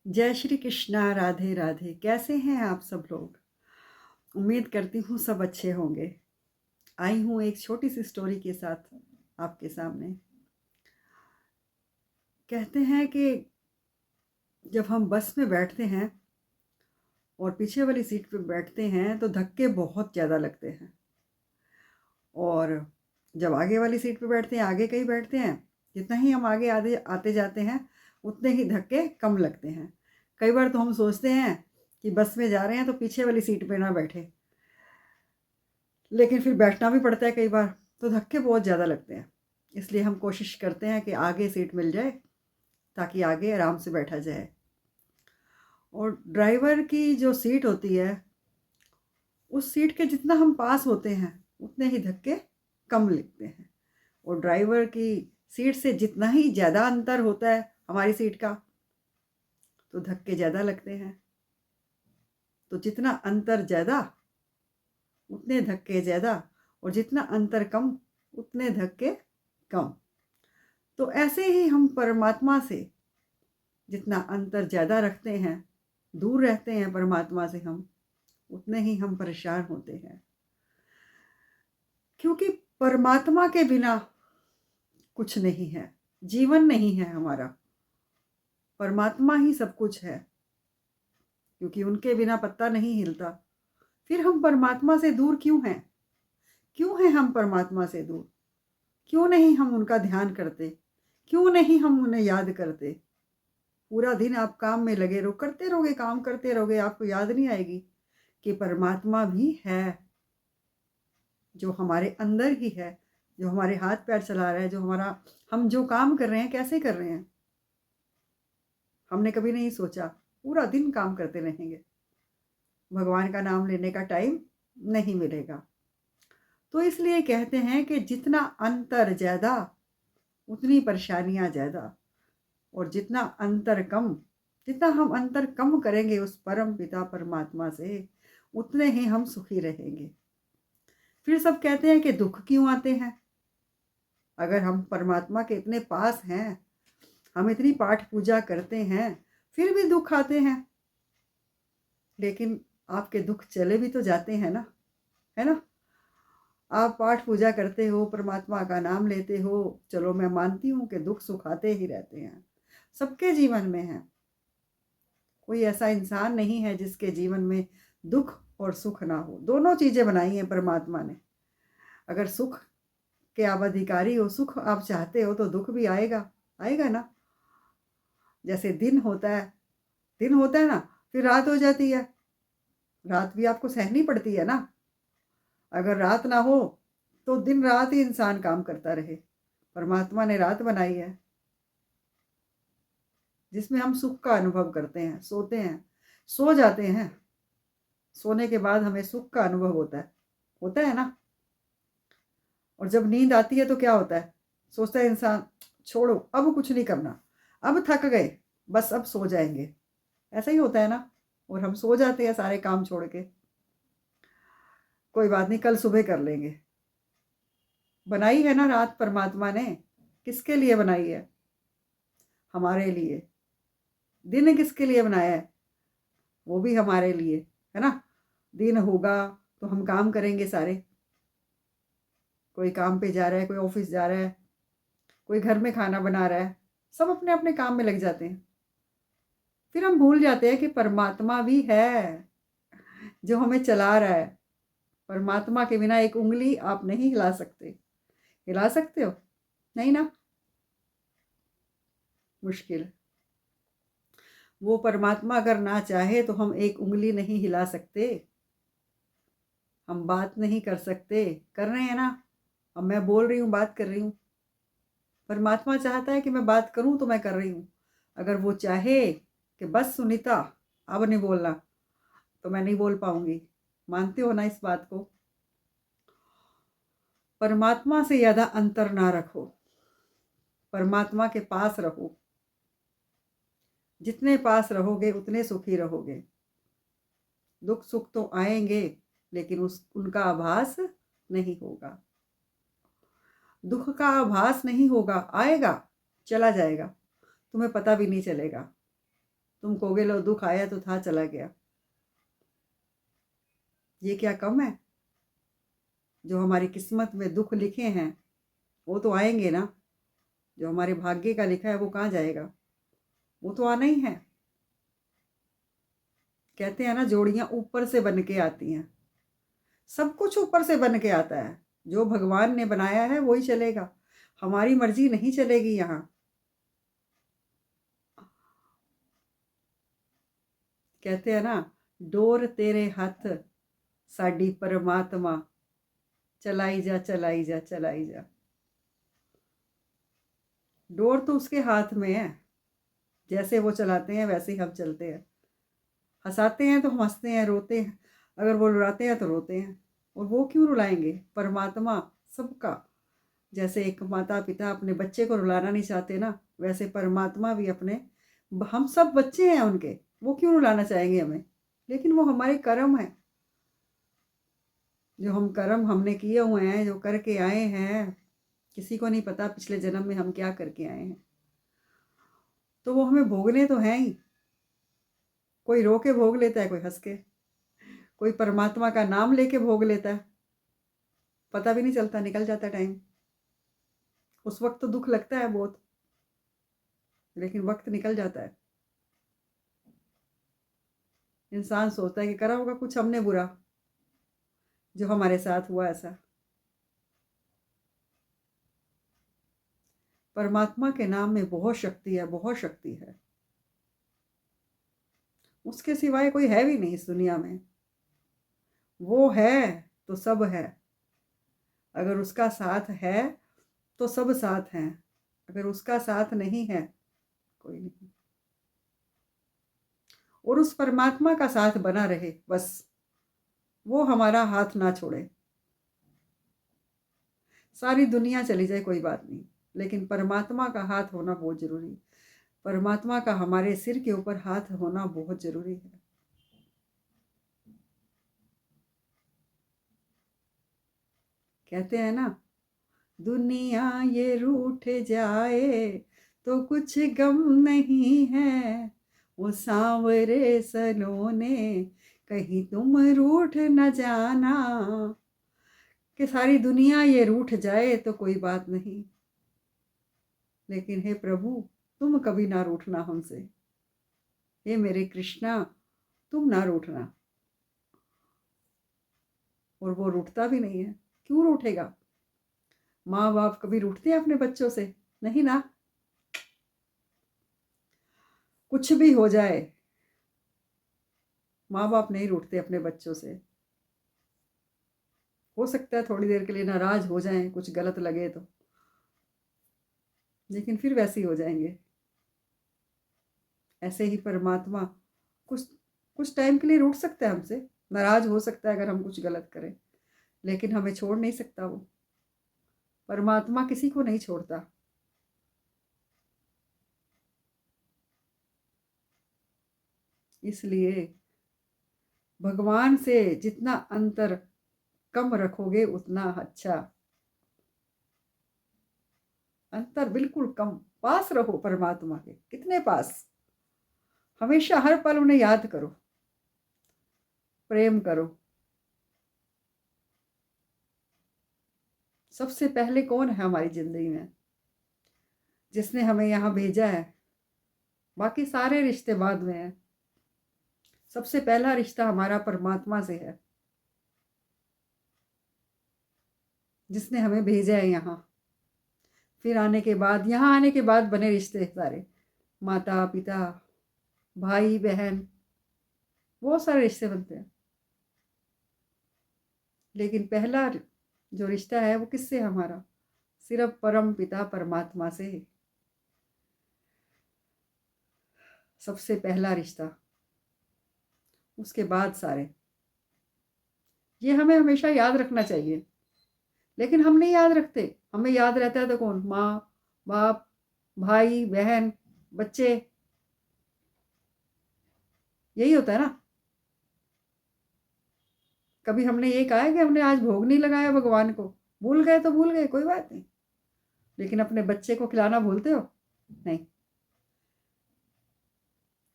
जय श्री कृष्णा, राधे राधे। कैसे हैं आप सब लोग? उम्मीद करती हूँ सब अच्छे होंगे। आई हूँ एक छोटी सी स्टोरी के साथ आपके सामने। कहते हैं कि जब हम बस में बैठते हैं और पीछे वाली सीट पे बैठते हैं तो धक्के बहुत ज़्यादा लगते हैं, और जब आगे वाली सीट पे बैठते हैं, आगे कहीं बैठते हैं, जितना ही हम आगे आते आते जाते हैं उतने ही धक्के कम लगते हैं। कई बार तो हम सोचते हैं कि बस में जा रहे हैं तो पीछे वाली सीट पे ना बैठे, लेकिन फिर बैठना भी पड़ता है कई बार, तो धक्के बहुत ज़्यादा लगते हैं। इसलिए हम कोशिश करते हैं कि आगे सीट मिल जाए ताकि आगे आराम से बैठा जाए। और ड्राइवर की जो सीट होती है, उस सीट के जितना हम पास होते हैं उतने ही धक्के कम लगते हैं। और ड्राइवर की सीट से जितना ही ज़्यादा अंतर होता है हमारी सीट का, तो धक्के ज़्यादा लगते हैं। तो जितना अंतर ज़्यादा उतने धक्के ज़्यादा, और जितना अंतर कम उतने धक्के कम। तो ऐसे ही हम परमात्मा से जितना अंतर ज़्यादा रखते हैं, दूर रहते हैं परमात्मा से हम, उतने ही हम परेशान होते हैं। क्योंकि परमात्मा के बिना कुछ नहीं है, जीवन नहीं है हमारा। परमात्मा ही सब कुछ है, क्योंकि उनके बिना पत्ता नहीं हिलता। फिर हम परमात्मा से दूर क्यों हैं? क्यों हैं हम परमात्मा से दूर? क्यों नहीं हम उनका ध्यान करते? क्यों नहीं हम उन्हें याद करते? पूरा दिन आप काम में लगे रहो, करते रहोगे, काम करते रहोगे, आपको याद नहीं आएगी कि परमात्मा भी है, जो हमारे अंदर ही है, जो हमारे हाथ पैर चला रहा है, जो हमारा, हम जो काम कर रहे हैं कैसे कर रहे हैं। हमने कभी नहीं सोचा पूरा दिन काम करते रहेंगे, भगवान का नाम लेने का टाइम नहीं मिलेगा। तो इसलिए कहते हैं कि जितना अंतर ज़्यादा उतनी परेशानियां ज़्यादा, और जितना अंतर कम, जितना हम अंतर कम करेंगे उस परम पिता परमात्मा से, उतने ही हम सुखी रहेंगे। फिर सब कहते हैं कि दुख क्यों आते हैं? अगर हम परमात्मा के इतने पास हैं, हम इतनी पाठ पूजा करते हैं, फिर भी दुख आते हैं। लेकिन आपके दुख चले भी तो जाते हैं ना, है ना? आप पाठ पूजा करते हो, परमात्मा का नाम लेते हो, चलो मैं मानती हूँ कि दुख सुख आते ही रहते हैं, सबके जीवन में है। कोई ऐसा इंसान नहीं है जिसके जीवन में दुख और सुख ना हो। दोनों चीज़ें बनाई हैं परमात्मा ने। अगर सुख के आप अधिकारी हो, सुख आप चाहते हो, तो दुख भी आएगा, आएगा ना। जैसे दिन होता है ना, फिर रात हो जाती है, रात भी आपको सहनी पड़ती है ना। अगर रात ना हो तो दिन रात ही इंसान काम करता रहे। परमात्मा ने रात बनाई है जिसमें हम सुख का अनुभव करते हैं, सोते हैं, सो जाते हैं, सोने के बाद हमें सुख का अनुभव होता है ना। और जब नींद आती है तो क्या होता है? सोचता है इंसान, छोड़ो अब कुछ नहीं करना, अब थक गए, बस अब सो जाएंगे। ऐसा ही होता है ना। और हम सो जाते हैं सारे काम छोड़ के, कोई बात नहीं, कल सुबह कर लेंगे। बनाई है ना रात परमात्मा ने, किसके लिए बनाई है? हमारे लिए। दिन किसके लिए बनाया है? वो भी हमारे लिए, है ना। दिन होगा तो हम काम करेंगे सारे। कोई काम पे जा रहा है, कोई ऑफिस जा रहा है, कोई घर में खाना बना रहा है, सब अपने अपने काम में लग जाते हैं। फिर हम भूल जाते हैं कि परमात्मा भी है जो हमें चला रहा है। परमात्मा के बिना एक उंगली आप नहीं हिला सकते। हिला सकते हो? नहीं ना, मुश्किल। वो परमात्मा अगर ना चाहे तो हम एक उंगली नहीं हिला सकते, हम बात नहीं कर सकते। कर रहे हैं ना, अब मैं बोल रही हूँ, बात कर रही हूँ। परमात्मा चाहता है कि मैं बात करूँ तो मैं कर रही हूँ। अगर वो चाहे कि बस सुनीता अब नहीं बोलना, तो मैं नहीं बोल पाऊंगी। मानते हो ना इस बात को? परमात्मा से ज़्यादा अंतर ना रखो, परमात्मा के पास रहो। जितने पास रहोगे उतने सुखी रहोगे। दुख सुख तो आएंगे, लेकिन उनका आभास नहीं होगा। दुख का आभास नहीं होगा, आएगा, चला जाएगा, तुम्हें पता भी नहीं चलेगा। तुम कहोगे लो दुख आया तो था चला गया, ये क्या कम है? जो हमारी किस्मत में दुख लिखे हैं वो तो आएंगे ना। जो हमारे भाग्य का लिखा है वो कहाँ जाएगा? वो तो आना ही है। कहते हैं ना, जोड़ियां ऊपर से बन के आती हैं। सब कुछ ऊपर से बन के आता है। जो भगवान ने बनाया है वही चलेगा, हमारी मर्जी नहीं चलेगी यहाँ। कहते हैं ना, डोर तेरे हाथ साडी परमात्मा, चलाई जा चलाई जा चलाई जा। डोर तो उसके हाथ में है, जैसे वो चलाते हैं वैसे ही हम चलते हैं। हंसाते हैं तो हम हंसते हैं, रोते हैं अगर वो रुलाते हैं तो रोते हैं। और वो क्यों रुलाएंगे? परमात्मा सबका। जैसे एक माता पिता अपने बच्चे को रुलाना नहीं चाहते ना, वैसे परमात्मा भी अपने, हम सब बच्चे हैं उनके, वो क्यों रुलाना चाहेंगे हमें? लेकिन वो हमारे कर्म है, जो हम कर्म हमने किए हुए हैं, जो करके आए हैं। किसी को नहीं पता पिछले जन्म में हम क्या करके आए हैं, तो वो हमें भोगने तो हैं ही। कोई रो के भोग लेता है, कोई हंस के, कोई परमात्मा का नाम लेके भोग लेता है, पता भी नहीं चलता, निकल जाता टाइम। उस वक्त तो दुख लगता है बहुत, लेकिन वक्त निकल जाता है। इंसान सोचता है कि करा होगा कुछ हमने बुरा, जो हमारे साथ हुआ ऐसा। परमात्मा के नाम में बहुत शक्ति है, बहुत शक्ति है। उसके सिवाय कोई है भी नहीं इस दुनिया में। वो है तो सब है। अगर उसका साथ है तो सब साथ हैं, अगर उसका साथ नहीं है कोई नहीं। और उस परमात्मा का साथ बना रहे बस, वो हमारा हाथ ना छोड़े। सारी दुनिया चली जाए कोई बात नहीं, लेकिन परमात्मा का हाथ होना बहुत जरूरी। परमात्मा का हमारे सिर के ऊपर हाथ होना बहुत जरूरी है। कहते हैं ना, दुनिया ये रूठ जाए तो कुछ गम नहीं है, वो सांवरे सलोने कहीं तुम रूठ न जाना। कि सारी दुनिया ये रूठ जाए तो कोई बात नहीं, लेकिन हे प्रभु तुम कभी ना रूठना हमसे। हे मेरे कृष्णा, तुम ना रूठना। और वो रूठता भी नहीं है, क्यों रूठेगा? माँ बाप कभी रूठते हैं अपने बच्चों से? नहीं ना। कुछ भी हो जाए, माँ बाप नहीं रूठते अपने बच्चों से। हो सकता है थोड़ी देर के लिए नाराज हो जाएं, कुछ गलत लगे तो, लेकिन फिर वैसे ही हो जाएंगे। ऐसे ही परमात्मा कुछ कुछ टाइम के लिए रूठ सकता है हमसे, नाराज हो सकता है अगर हम कुछ गलत करें, लेकिन हमें छोड़ नहीं सकता वो। परमात्मा किसी को नहीं छोड़ता। इसलिए भगवान से जितना अंतर कम रखोगे उतना अच्छा। अंतर बिल्कुल कम, पास रहो परमात्मा के, कितने पास। हमेशा हर पल उन्हें याद करो, प्रेम करो। सबसे पहले कौन है हमारी जिंदगी में? जिसने हमें यहाँ भेजा है। बाकी सारे रिश्ते बाद में हैं। सबसे पहला रिश्ता हमारा परमात्मा से है, जिसने हमें भेजा है यहाँ। फिर आने के बाद, यहाँ आने के बाद बने रिश्ते सारे, माता पिता, भाई बहन, बहुत सारे रिश्ते बनते हैं। लेकिन पहला जो रिश्ता है वो किससे है हमारा? सिर्फ परम पिता परमात्मा से। सबसे पहला रिश्ता, उसके बाद सारे। ये हमें हमेशा याद रखना चाहिए, लेकिन हम नहीं याद रखते। हमें याद रहता है तो कौन? माँ बाप, भाई बहन, बच्चे, यही होता है ना। कभी हमने ये कहा है कि हमने आज भोग नहीं लगाया भगवान को? भूल गए तो भूल गए, कोई बात नहीं, लेकिन अपने बच्चे को खिलाना भूलते हो? नहीं।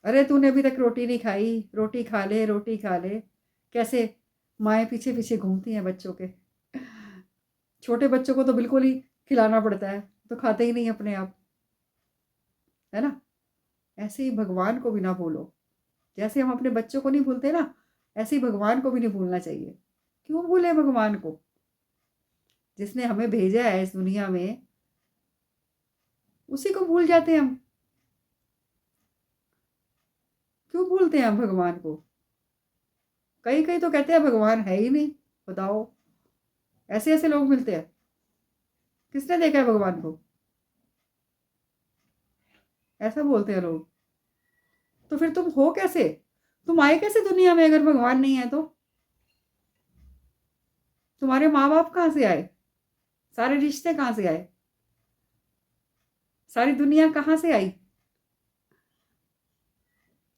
अरे तूने अभी तक रोटी नहीं खाई, रोटी खा ले, रोटी खा ले। कैसे माएँ पीछे पीछे घूमती हैं बच्चों के। छोटे बच्चों को तो बिल्कुल ही खिलाना पड़ता है, तो खाते ही नहीं अपने आप, है ना। ऐसे ही भगवान को भी ना भूलो। जैसे हम अपने बच्चों को नहीं भूलते ना, ऐसे ही भगवान को भी नहीं भूलना चाहिए। क्यों भूले भगवान को, जिसने हमें भेजा है इस दुनिया में, उसी को भूल जाते हैं हम। क्यों भूलते हैं हम भगवान को। कई कई तो कहते हैं भगवान है ही नहीं। बताओ, ऐसे ऐसे लोग मिलते हैं। किसने देखा है भगवान को, ऐसा बोलते हैं लोग। तो फिर तुम हो कैसे, तुम आए कैसे दुनिया में अगर भगवान नहीं है तो। तुम्हारे माँ बाप कहाँ से आए, सारे रिश्ते कहाँ से आए, सारी दुनिया कहाँ से आई।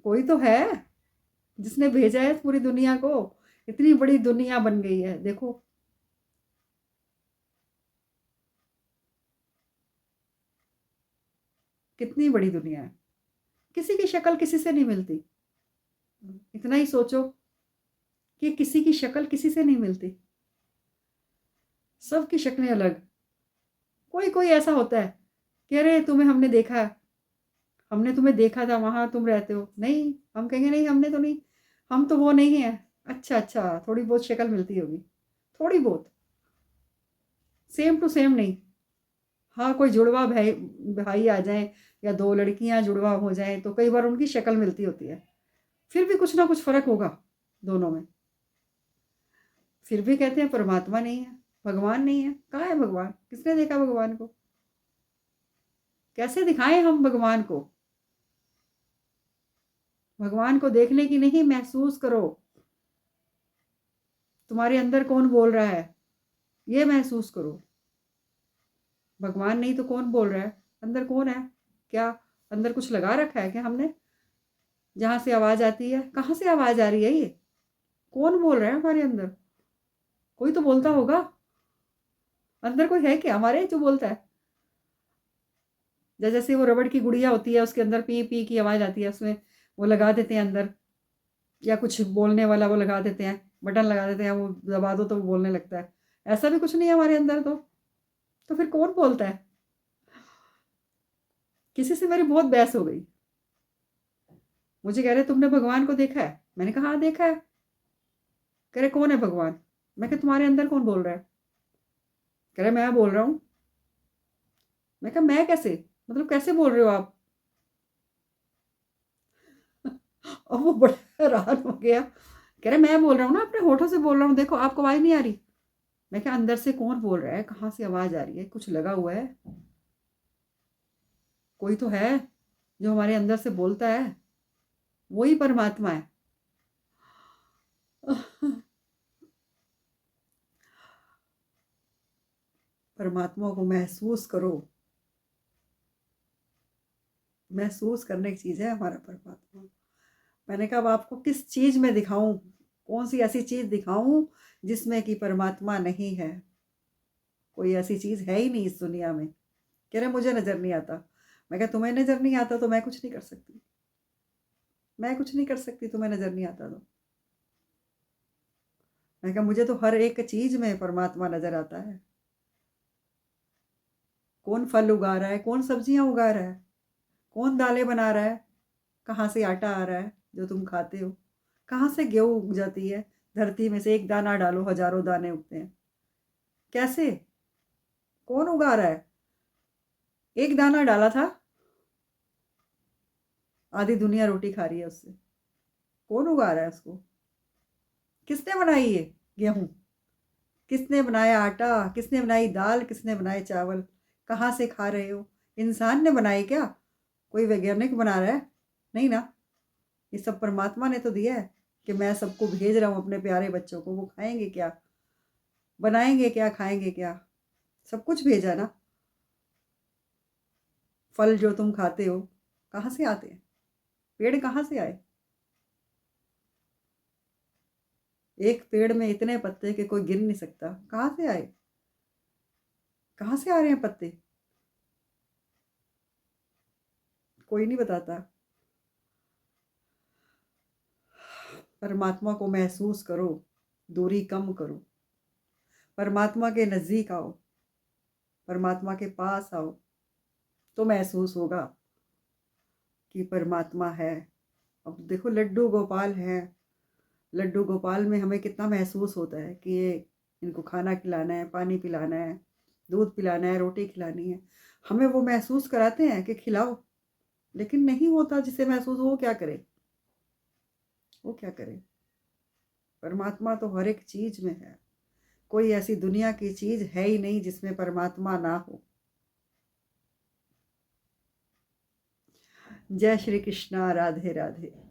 कोई तो है जिसने भेजा है पूरी दुनिया को। इतनी बड़ी दुनिया बन गई है, देखो। कितनी बड़ी दुनिया है, किसी की शक्ल किसी से नहीं मिलती। इतना ही सोचो कि किसी की शक्ल किसी से नहीं मिलती, सबकी शक्लें अलग। कोई कोई ऐसा होता है कि अरे तुम्हें हमने देखा है, हमने तुम्हें देखा था वहां तुम रहते हो। नहीं, हम कहेंगे नहीं हमने तो नहीं, हम तो वो नहीं है। अच्छा अच्छा, थोड़ी बहुत शक्ल मिलती होगी, थोड़ी बहुत, सेम टू सेम नहीं। हाँ, कोई जुड़वा भाई भाई आ जाए या दो लड़कियां जुड़वा हो जाए तो कई बार उनकी शक्ल मिलती होती है, फिर भी कुछ ना कुछ फर्क होगा दोनों में। फिर भी कहते हैं परमात्मा नहीं है, भगवान नहीं है। कहाँ है भगवान, किसने देखा भगवान को। कैसे दिखाएं हम भगवान को। भगवान को देखने की नहीं, महसूस करो। तुम्हारे अंदर कौन बोल रहा है, ये महसूस करो। भगवान नहीं तो कौन बोल रहा है, अंदर कौन है। क्या अंदर कुछ लगा रखा है क्या हमने, जहां से आवाज आती है। कहाँ से आवाज आ रही है ये, कौन बोल रहा है हमारे अंदर। कोई तो बोलता होगा, अंदर कोई है क्या हमारे जो बोलता है। जैसे वो रबड़ की गुड़िया होती है, उसके अंदर पी पी की आवाज आती है, उसमें वो लगा देते हैं अंदर, या कुछ बोलने वाला वो लगा देते हैं, बटन लगा देते हैं, वो दबा दो तो वो बोलने लगता है। ऐसा भी कुछ नहीं है हमारे अंदर तो फिर कौन बोलता है। किसी से मेरी बहुत बहस हो गई, मुझे कह रहे तुमने भगवान को देखा है। मैंने कहा हाँ देखा है। कह रहे कौन है भगवान। मैं कहा तुम्हारे अंदर कौन बोल रहा है। कह रहे मैं बोल रहा हूँ। मैं कहा मैं कैसे, मतलब कैसे बोल रहे हो आप। और वो बड़ा हैरान हो गया, कह रहे मैं बोल रहा हूँ ना, अपने होठों से बोल रहा हूँ, देखो आपको आवाज नहीं आ रही। मैं क्या अंदर से कौन बोल रहा है, कहाँ से आवाज आ रही है, कुछ लगा हुआ है। कोई तो है जो हमारे अंदर से बोलता है, वही परमात्मा है। परमात्मा को महसूस करो। महसूस करने की चीज है हमारा परमात्मा। मैंने कहा अब आपको किस चीज में दिखाऊं, कौन सी ऐसी चीज दिखाऊं जिसमें कि परमात्मा नहीं है। कोई ऐसी चीज है ही नहीं इस दुनिया में। कह रहे मुझे नजर नहीं आता। मैं कहा तुम्हें नजर नहीं आता तो मैं कुछ नहीं कर सकती, मैं कुछ नहीं कर सकती, तुम्हें नजर नहीं आता तो। मैं कहा मुझे तो हर एक चीज में परमात्मा नजर आता है। कौन फल उगा रहा है, कौन सब्जियां उगा रहा है, कौन दालें बना रहा है, कहाँ से आटा आ रहा है जो तुम खाते हो, कहाँ से गेहूं उग जाती है। धरती में से एक दाना डालो हजारों दाने उगते हैं। कैसे, कौन उगा रहा है। एक दाना डाला था, आधी दुनिया रोटी खा रही है उससे। कौन उगा रहा है उसको, किसने बनाई है गेहूं, किसने बनाया आटा, किसने बनाई दाल, किसने बनाए चावल। कहाँ से खा रहे हो, इंसान ने बनाए क्या, कोई वैज्ञानिक बना रहा है। नहीं ना, ये सब परमात्मा ने तो दिया है कि मैं सबको भेज रहा हूँ अपने प्यारे बच्चों को। वो खाएंगे क्या, बनाएंगे क्या, खाएंगे क्या, सब कुछ भेजा ना। फल जो तुम खाते हो कहाँ से आते हैं, पेड़ कहाँ से आए। एक पेड़ में इतने पत्ते कि कोई गिन नहीं सकता, कहाँ से आए, कहाँ से आ रहे हैं पत्ते, कोई नहीं बताता। परमात्मा को महसूस करो, दूरी कम करो, परमात्मा के नज़दीक आओ, परमात्मा के पास आओ, तो महसूस होगा कि परमात्मा है। अब देखो लड्डू गोपाल हैं, लड्डू गोपाल में हमें कितना महसूस होता है कि ये इनको खाना खिलाना है, पानी पिलाना है, दूध पिलाना है, रोटी खिलानी है, हमें वो महसूस कराते हैं कि खिलाओ, लेकिन नहीं होता जिसे महसूस हो, वो क्या करे, वो क्या करे। परमात्मा तो हर एक चीज में है, कोई ऐसी दुनिया की चीज है ही नहीं जिसमें परमात्मा ना हो। जय श्री कृष्णा, राधे राधे।